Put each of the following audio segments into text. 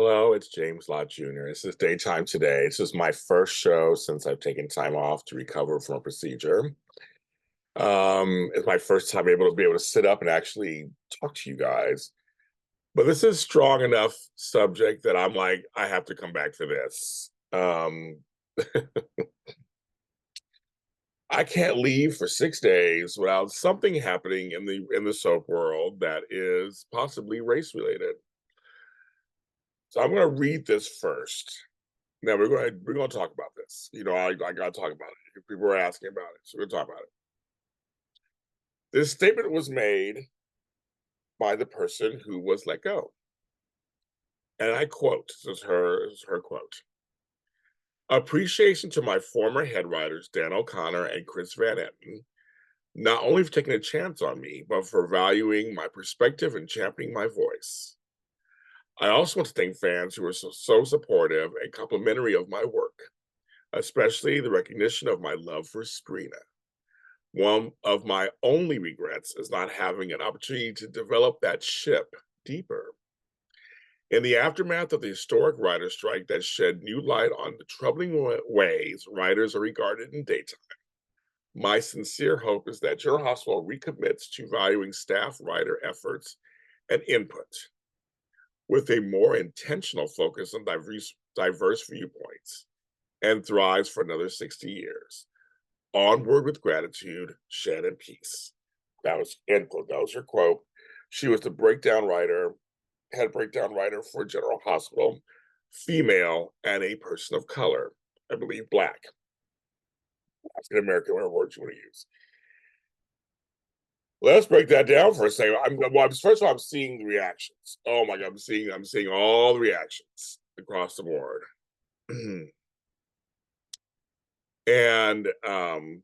Hello, it's James Lott Jr. This is daytime today. This is my first show since I've taken time off to recover from a procedure. It's my first time able to sit up and actually talk to you guys. But this is strong enough subject that I'm like, I have to come back for this. I can't leave for 6 days without something happening in the soap world that is possibly race related. So I'm going to read this first. Now we're gonna talk about this. I gotta talk about it. People are asking about it, so we're gonna talk about it. This statement was made by the person who was let go, and I quote: "This is her quote. Appreciation to my former head writers Dan O'Connor and Chris Van Etten, not only for taking a chance on me, but for valuing my perspective and championing my voice. I also want to thank fans who were so supportive and complimentary of my work, especially the recognition of my love for Sprina. One of my only regrets is not having an opportunity to develop that ship deeper. In the aftermath of the historic writer strike that shed new light on the troubling ways writers are regarded in daytime, my sincere hope is that General Hospital recommits to valuing staff writer efforts and input with a more intentional focus on diverse viewpoints and thrives for another 60 years. Onward with gratitude, Shannon Peace." That was end quote. That was her quote. She was the head breakdown writer for General Hospital, female and a person of color, I believe Black, African American, whatever word you want to use. Let's break that down for a second. First of all, I'm seeing the reactions. Oh my God, I'm seeing all the reactions across the board. And I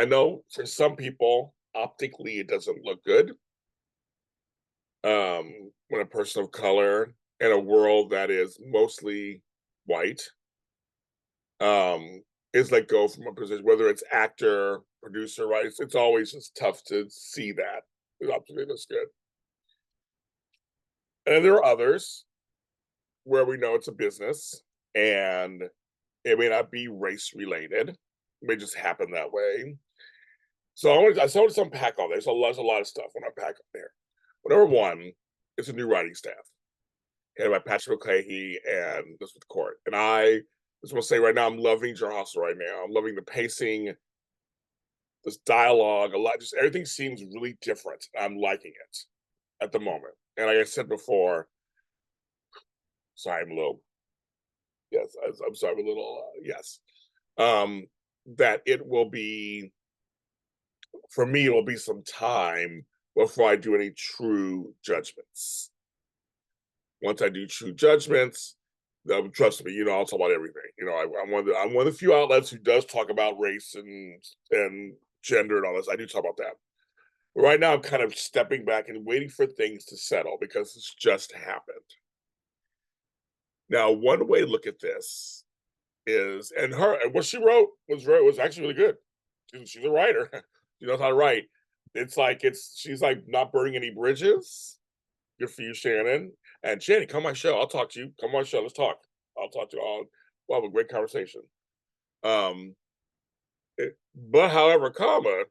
know for some people, optically, it doesn't look good. When a person of color in a world that is mostly white is let go from a position, whether it's actor, producer, right? It's always just tough to see that. It optically looks good. And there are others where we know it's a business and it may not be race related. It may just happen that way. So I want to unpack all this. There's a lot of stuff when I unpack up there. Well, number one, it's a new writing staff, headed by Patrick Mulcahy and Elizabeth Court. And I just want to say right now, I'm loving Jar Hustle right now. I'm loving the pacing, this dialogue, a lot. Just everything seems really different. I'm liking it at the moment. And like I said before, sorry, I'm a little. Yes, I'm sorry, I'm a little. Yes, um, that it will be for me. It will be some time before I do any true judgments. Once I do true judgments, trust me, I'll talk about everything. I'm one of the few outlets who does talk about race and gender and all this. I do talk about that. But right now, I'm kind of stepping back and waiting for things to settle because it's just happened. Now, one way to look at this is, and what she wrote was actually really good. She's a writer. She knows how to write. She's like not burning any bridges. Good for you, Shannon. And Shannon, come on my show. I'll talk to you. Come on my show. Let's talk. I'll talk to you all. We'll have a great conversation. Um, but however, a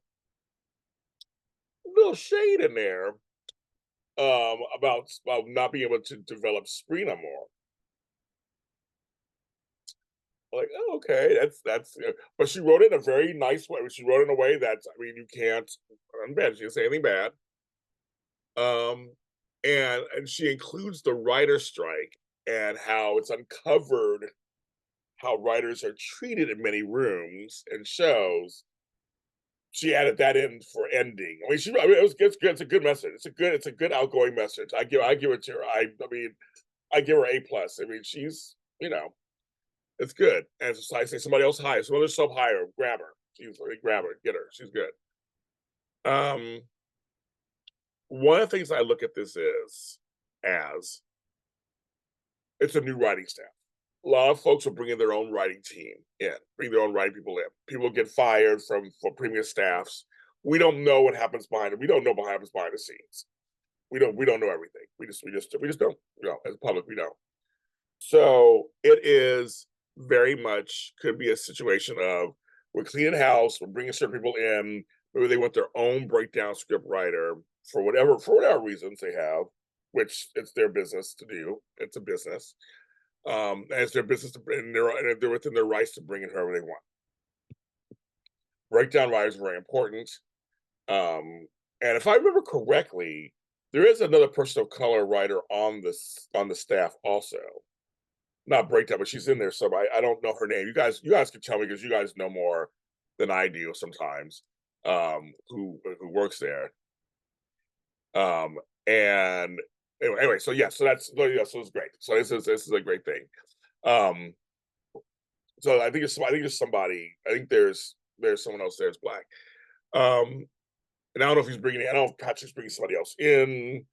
little shade in there about not being able to develop Sprina more. Like, oh, okay, but she wrote it in a very nice way. She wrote it in a way that you can't unbad. She didn't say anything bad. Um, and she includes the writer strike and how it's uncovered how writers are treated in many rooms and shows. She added that in for ending. It's good. It's a good message. It's a good outgoing message. I give it to her. I give her A+. She's it's good. And so I say somebody else higher, some other sub higher, grab her. Grab her, get her. She's good. Um, one of the things I look at this as it's a new writing staff. A lot of folks are bringing their own writing team in, bring their own writing people in. People get fired for previous staffs. We don't know what happens behind it. We don't know what happens behind the scenes. We don't know everything. We just don't. As a public, we don't. So it is very much could be a situation of we're cleaning house, we're bringing certain people in, maybe they want their own breakdown script writer for whatever reasons they have, which it's their business to do. It's a business. And it's their business to bring, and they're within their rights to bring in whoever they want. Breakdown writers are very important. And if I remember correctly, there is another person of color writer on the staff also. Not breakdown, but she's in there. So I don't know her name. You guys can tell me because you guys know more than I do sometimes. Who works there? Um, and anyway, so yeah, so so it's great. So this is a great thing. Um, so I think it's somebody. I think there's someone else there that's black. Um, and I don't know if he's bringing. I don't know if Patrick's bringing somebody else in.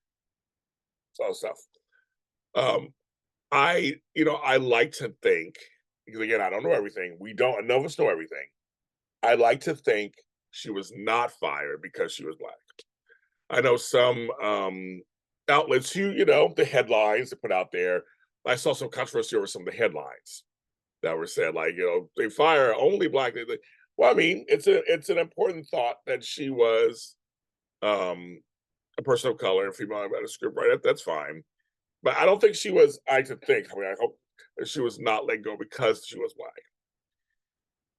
All that stuff. Um, I like to think because again, I don't know everything. We don't. None of us know everything. I like to think she was not fired because she was black. I know some outlets who, the headlines they put out there. I saw some controversy over some of the headlines that were said, like, they fire only black. Well, I mean, it's an important thought that she was um a person of color and female about a script writer. That's fine. But I don't think she was, I hope that she was not let go because she was black.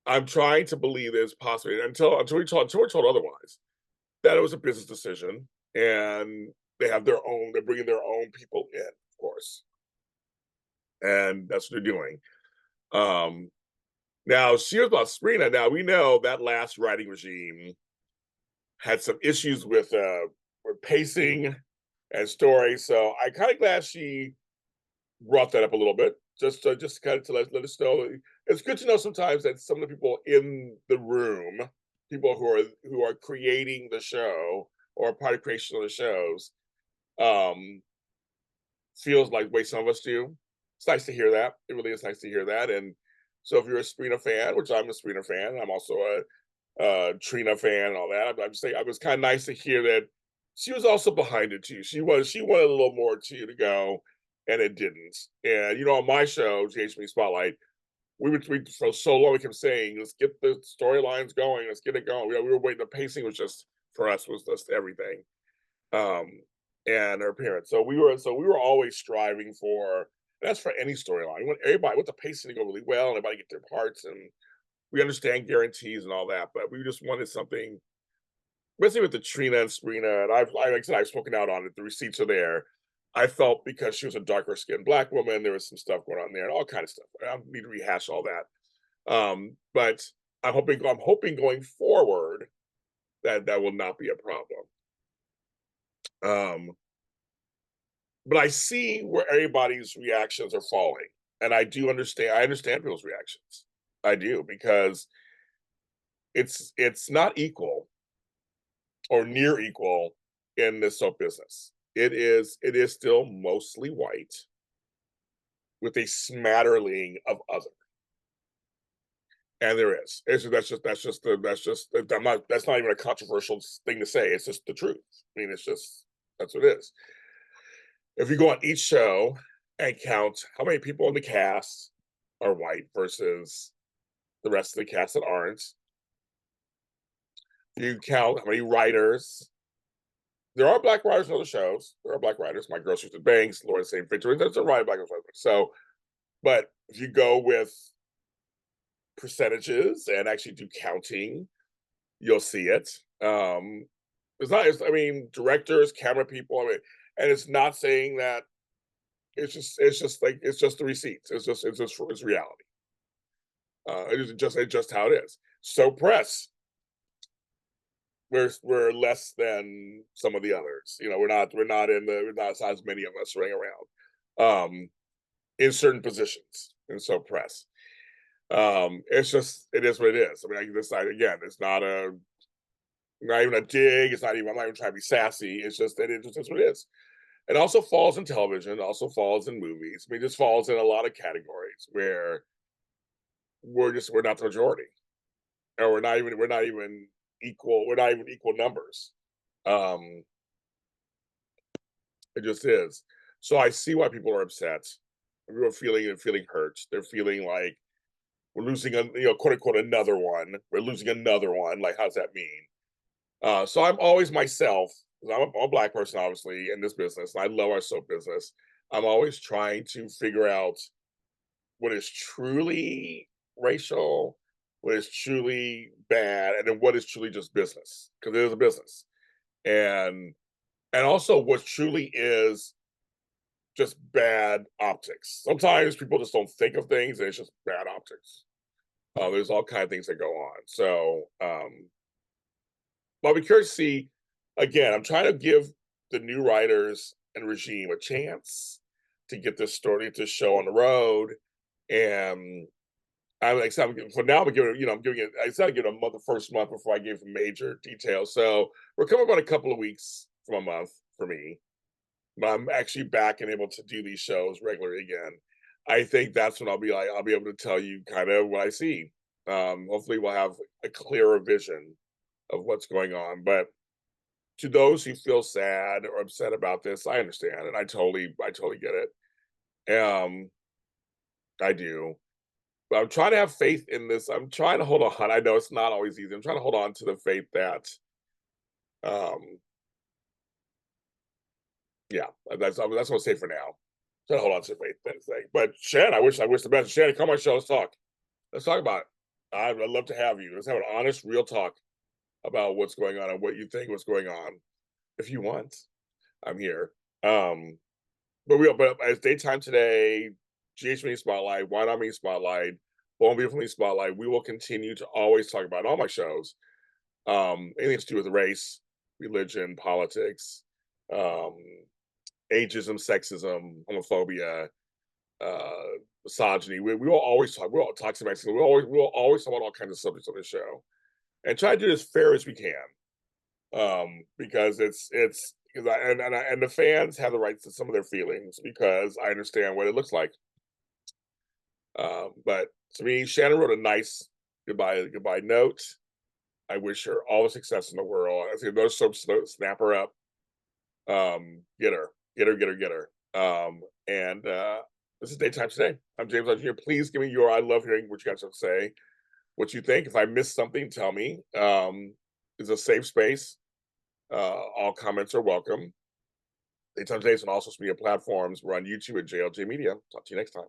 I'm trying to believe there's possibly until we're told otherwise that it was a business decision and they're bringing their own people in, of course, and that's what they're doing. Um, Now, she was about Sabrina. Now we know that last writing regime had some issues with pacing and story, so I kind of glad she brought that up a little bit, just kind of to let us know. It's good to know sometimes that some of the people in the room, people who are creating the show or part of creation of the shows, um, feels like the way some of us do. It's nice to hear that. It really is nice to hear that. And so, if you're a Sabrina fan, which I'm a Sabrina fan, I'm also a Trina fan and all that. I'm just saying, it was kind of nice to hear that she was also behind it too. She wanted a little more to go, and it didn't. And on my show, GHB Spotlight, we for so long we kept saying, let's get the storylines going, let's get it going. We were waiting. The pacing was just for us was just everything. Um, and her parents. So we were always striving for. And that's for any storyline. We want the pacing to go really well, and everybody get their parts, and we understand guarantees and all that, but we just wanted something, especially with the Trina and Sabrina. And like I said, I've spoken out on it. The receipts are there. I felt because she was a darker skinned black woman, there was some stuff going on there and all kind of stuff. I don't need to rehash all that. But I'm hoping going forward that will not be a problem. Um, but I see where everybody's reactions are falling, and I do understand. I understand people's reactions. I do because it's not equal or near equal in this soap business. It is still mostly white with a smattering of other. And there is. That's not even a controversial thing to say. It's just the truth. I mean, that's what it is. If you go on each show and count how many people in the cast are white versus the rest of the cast that aren't, you count how many writers. There are black writers on other shows. There are black writers. My Girl Sister Banks, Laura St. Victor. There's a writer black writers. So, but if you go with percentages and actually do counting, you'll see it. It's not. I mean, directors, camera people. I mean, and it's not saying that. It's just the receipts. It's reality. It's just how it is. So press. We're less than some of the others. We're not as many of us running around in certain positions. And so press. It is what it is. I mean, I can decide again. It's not even a dig. I'm not even trying to be sassy. It's just that it just is what it is. It also falls in television. Also falls in movies. I mean, it just falls in a lot of categories where we're not the majority, or we're not even equal. We're not even equal numbers. Um, It just is. So I see why people are upset. People are feeling hurt. They're feeling like we're losing a quote unquote another one. We're losing another one. Like, how's that mean? So I'm always myself. 'Cause I'm a black person, obviously, in this business. And I love our soap business. I'm always trying to figure out what is truly racial, what is truly bad, and then what is truly just business. Because it is a business. And also what truly is just bad optics. Sometimes people just don't think of things and it's just bad optics. There's all kind of things that go on. So I'll be curious to see. Again, I'm trying to give the new writers and regime a chance to get this story, to show on the road. And I'm like, so for now, I'm giving it, I'm giving it, I said I give it a month, the first month before I gave major details. So we're coming about a couple of weeks from a month for me, but I'm actually back and able to do these shows regularly again. I think that's when I'll be able to tell you kind of what I see. Hopefully we'll have a clearer vision of what's going on. But to those who feel sad or upset about this, I understand, and I totally get it. I do. But I'm trying to have faith in this. I'm trying to hold on. I know it's not always easy. I'm trying to hold on to the faith that, um, yeah, that's what I'll say for now. Try to hold on to the faith thing. But Shannon, I wish the best. Shannon, come on my show. Let's talk. Let's talk about it. I'd love to have you. Let's have an honest, real talk about what's going on and what you think what's going on. If you want, I'm here. Um, but it's daytime today. GH Mini Spotlight, Why Not Me Spotlight, Born Beautiful Me Spotlight. We will continue to always talk about all my shows. Anything to do with race, religion, politics, um, ageism, sexism, homophobia, uh, misogyny. We will always talk. We'll talk to Mexico. We'll always talk about all kinds of subjects on this show, and try to do it as fair as we can. Because it's because and the fans have the right to some of their feelings because I understand what it looks like. But to me, Shannon wrote a nice goodbye note. I wish her all the success in the world. I say no soap snap her up. Get her, get her. And this is daytime today. I'm James Lott Jr. Please give me your. I love hearing what you guys have to say. What you think? If I missed something, tell me. It's a safe space. All comments are welcome. Daytime today is on all social media platforms. We're on YouTube at JLJ Media. Talk to you next time.